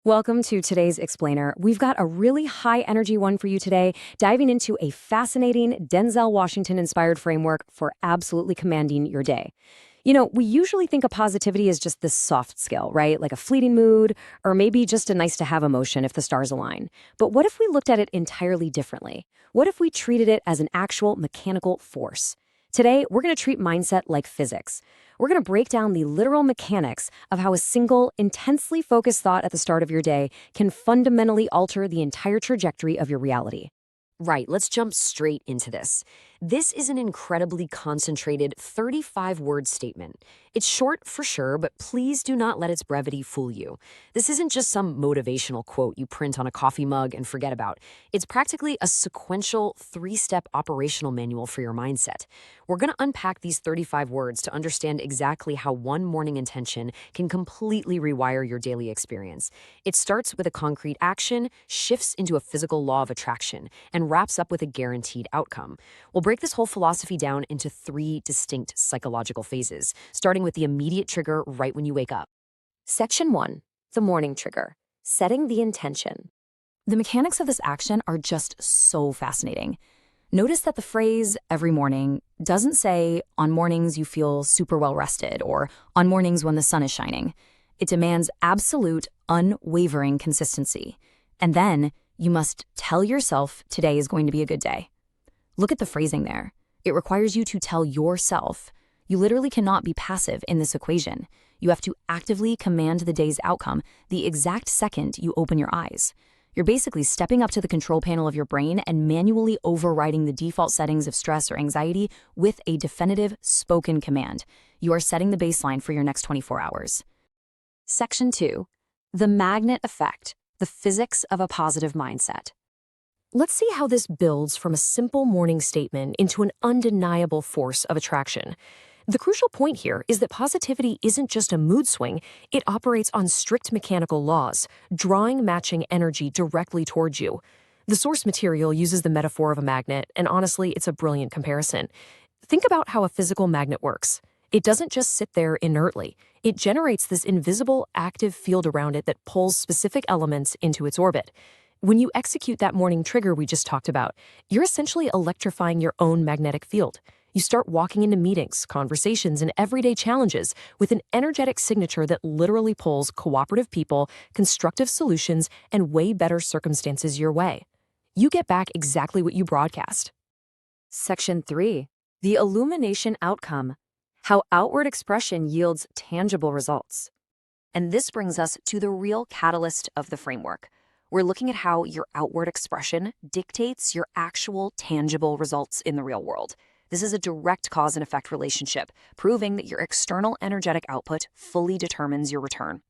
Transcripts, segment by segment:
Welcome to today's Explainer. We've got a really high energy one for you today, diving into a fascinating Denzel Washington-inspired framework for absolutely commanding your day. We usually think of positivity as just this soft skill, right? Like a fleeting mood, or maybe just a nice to have emotion if the stars align. But what if we looked at it entirely differently? What if we treated it as an actual mechanical force? Today, we're going to treat mindset like physics. We're going to break down the literal mechanics of how a single, intensely focused thought at the start of your day can fundamentally alter the entire trajectory of your reality. Right, let's jump straight into this. This is an incredibly concentrated 35-word statement. It's short for sure, but please do not let its brevity fool you. This isn't just some motivational quote you print on a coffee mug and forget about. It's practically a sequential, three-step operational manual for your mindset. We're going to unpack these 35 words to understand exactly how one morning intention can completely rewire your daily experience. It starts with a concrete action, shifts into a physical law of attraction, and wraps up with a guaranteed outcome. We'll break this whole philosophy down into three distinct psychological phases, starting with the immediate trigger right when you wake up. Section 1, the morning trigger, setting the intention. The mechanics of this action are just so fascinating. Notice that the phrase every morning doesn't say on mornings you feel super well rested or on mornings when the sun is shining. It demands absolute, unwavering consistency. And then you must tell yourself today is going to be a good day. Look at the phrasing there. It requires you to tell yourself. You literally cannot be passive in this equation. You have to actively command the day's outcome the exact second you open your eyes. You're basically stepping up to the control panel of your brain and manually overriding the default settings of stress or anxiety with a definitive spoken command. You are setting the baseline for your next 24 hours. Section 2, the magnet effect, the physics of a positive mindset. Let's see how this builds from a simple morning statement into an undeniable force of attraction. The crucial point here is that positivity isn't just a mood swing, it operates on strict mechanical laws, drawing matching energy directly towards you. The source material uses the metaphor of a magnet, and honestly, it's a brilliant comparison. Think about how a physical magnet works. It doesn't just sit there inertly. It generates this invisible, active field around it that pulls specific elements into its orbit. When you execute that morning trigger we just talked about, you're essentially electrifying your own magnetic field. You start walking into meetings, conversations, and everyday challenges with an energetic signature that literally pulls cooperative people, constructive solutions, and way better circumstances your way. You get back exactly what you broadcast. Section 3, the illumination outcome. How outward expression yields tangible results. And this brings us to the real catalyst of the framework. We're looking at how your outward expression dictates your actual tangible results in the real world. This is a direct cause and effect relationship, proving that your external energetic output fully determines your return.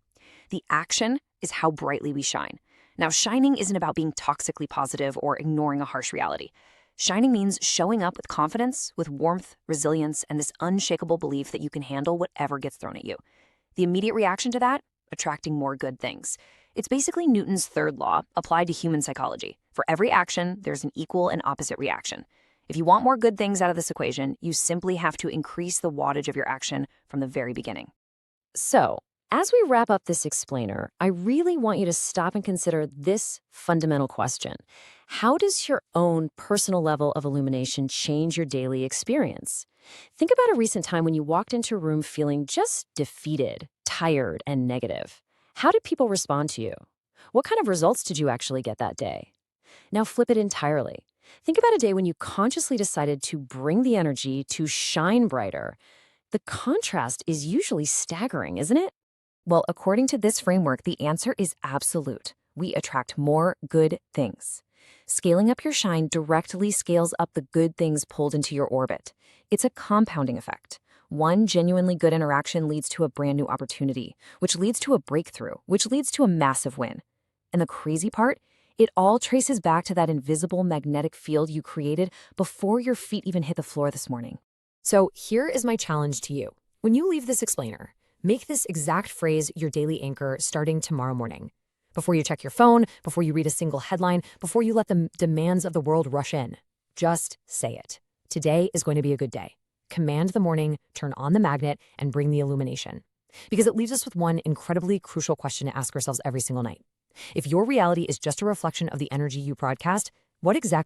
The action is how brightly we shine. Now, shining isn't about being toxically positive or ignoring a harsh reality. Shining means showing up with confidence, with warmth, resilience, and this unshakable belief that you can handle whatever gets thrown at you. The immediate reaction to that? Attracting more good things. It's basically Newton's third law applied to human psychology. For every action, there's an equal and opposite reaction. If you want more good things out of this equation, you simply have to increase the wattage of your action from the very beginning. So, as we wrap up this explainer, I really want you to stop and consider this fundamental question. How does your own personal level of illumination change your daily experience? Think about a recent time when you walked into a room feeling just defeated, tired, and negative. How did people respond to you? What kind of results did you actually get that day? Now flip it entirely. Think about a day when you consciously decided to bring the energy to shine brighter. The contrast is usually staggering, isn't it? Well, according to this framework, the answer is absolute. We attract more good things. Scaling up your shine directly scales up the good things pulled into your orbit. It's a compounding effect. One genuinely good interaction leads to a brand new opportunity, which leads to a breakthrough, which leads to a massive win. And the crazy part? It all traces back to that invisible magnetic field you created before your feet even hit the floor this morning. So here is my challenge to you. When you leave this explainer, make this exact phrase your daily anchor starting tomorrow morning. Before you check your phone, before you read a single headline, before you let the demands of the world rush in, just say it. Today is going to be a good day. Command the morning, turn on the magnet, and bring the illumination. Because it leaves us with one incredibly crucial question to ask ourselves every single night. If your reality is just a reflection of the energy you broadcast, what exactly